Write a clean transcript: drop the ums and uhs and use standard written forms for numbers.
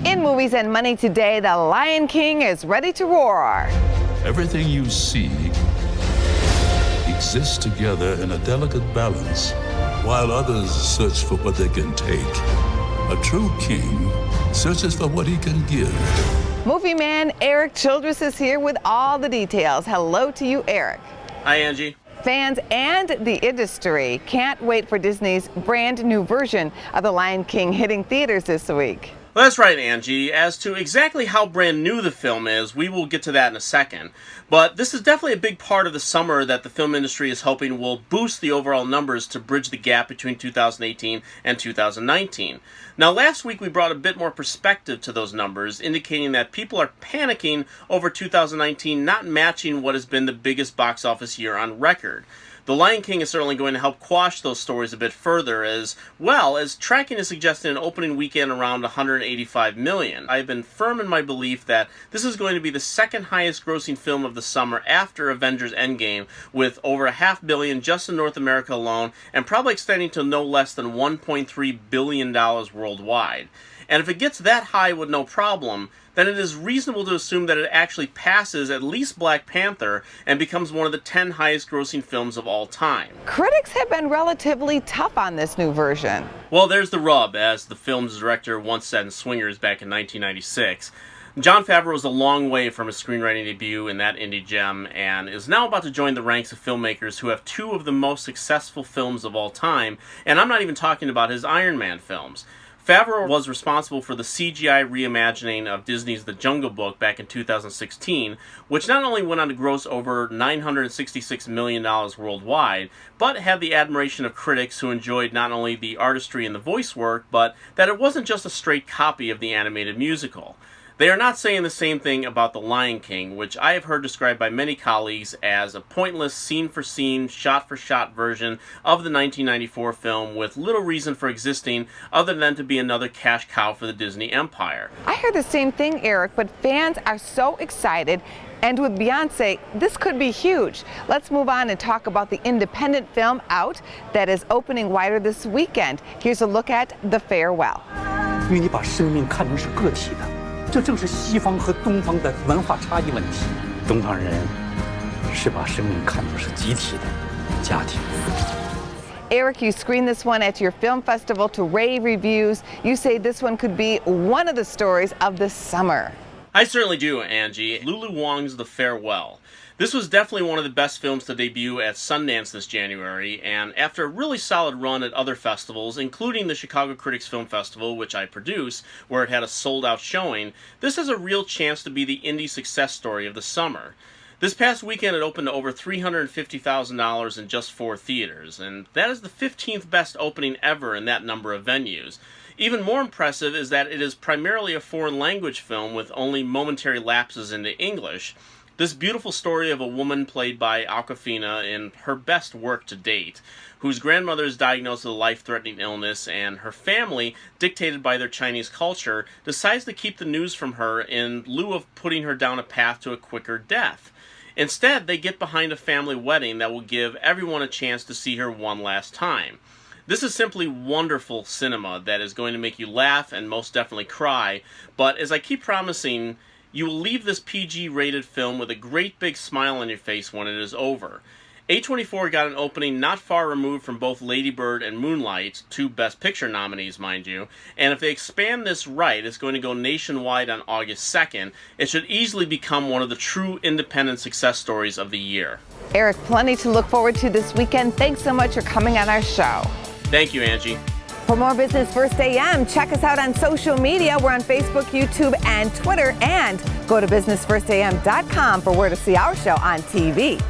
In Movies and Money today, the Lion King is ready to roar. Everything you see exists together in a delicate balance, while others search for what they can take. A true king searches for what he can give. Movie man Erik Childress is here with all the details. Hello to you, Erik. Hi, Angie. Fans and the industry can't wait for Disney's brand new version of The Lion King hitting theaters this week. Well, that's right, Angie. As to exactly how brand new the film is, we will get to that in a second. But this is definitely a big part of the summer that the film industry is hoping will boost the overall numbers to bridge the gap between 2018 and 2019. Now, last week we brought a bit more perspective to those numbers, indicating that people are panicking over 2019 not matching what has been the biggest box office year on record. The Lion King is certainly going to help quash those stories a bit further, as well as tracking is suggesting an opening weekend around $185 million. I have been firm in my belief that this is going to be the second highest grossing film of the summer after Avengers Endgame, with over $500 million just in North America alone, and probably extending to no less than $1.3 billion worldwide. And if it gets that high with no problem, then it is reasonable to assume that it actually passes at least Black Panther and becomes one of the 10 highest grossing films of all time. Critics have been relatively tough on this new version. Well, there's the rub, as the film's director once said in Swingers back in 1996. Jon Favreau is a long way from his screenwriting debut in that indie gem, and is now about to join the ranks of filmmakers who have two of the most successful films of all time, and I'm not even talking about his Iron Man films. Favreau was responsible for the CGI reimagining of Disney's The Jungle Book back in 2016, which not only went on to gross over $966 million worldwide, but had the admiration of critics who enjoyed not only the artistry and the voice work, but that it wasn't just a straight copy of the animated musical. They are not saying the same thing about The Lion King, which I have heard described by many colleagues as a pointless scene-for-scene, shot-for-shot version of the 1994 film with little reason for existing other than to be another cash cow for the Disney empire. I heard the same thing, Erik, but fans are so excited. And with Beyonce, this could be huge. Let's move on and talk about the independent film out that is opening wider this weekend. Here's a look at The Farewell. 因为你把生命看成是个体的。 这正是西方和东方的文化差异问题。东方人是把生命看作是集体的家庭。 Erik, you screened this one at your film festival to rave reviews. You say this one could be one of the stories of the summer. I certainly do, Angie. Lulu Wang's The Farewell. This was definitely one of the best films to debut at Sundance this January, and after a really solid run at other festivals, including the Chicago Critics Film Festival, which I produce, where it had a sold-out showing, this has a real chance to be the indie success story of the summer. This past weekend it opened to over $350,000 in just 4 theaters, and that is the 15th best opening ever in that number of venues. Even more impressive is that it is primarily a foreign language film with only momentary lapses into English. This beautiful story of a woman played by Awkwafina in her best work to date, whose grandmother is diagnosed with a life-threatening illness, and her family, dictated by their Chinese culture, decides to keep the news from her in lieu of putting her down a path to a quicker death. Instead, they get behind a family wedding that will give everyone a chance to see her one last time. This is simply wonderful cinema that is going to make you laugh and most definitely cry, but as I keep promising, you will leave this PG-rated film with a great big smile on your face when it is over. A24 got an opening not far removed from both Lady Bird and Moonlight, 2 Best Picture nominees, mind you, and if they expand this right, it's going to go nationwide on August 2nd. It should easily become one of the true independent success stories of the year. Erik, plenty to look forward to this weekend. Thanks so much for coming on our show. Thank you, Angie. For more Business First AM, check us out on social media. We're on Facebook, YouTube, and Twitter. And go to businessfirstam.com for where to see our show on TV.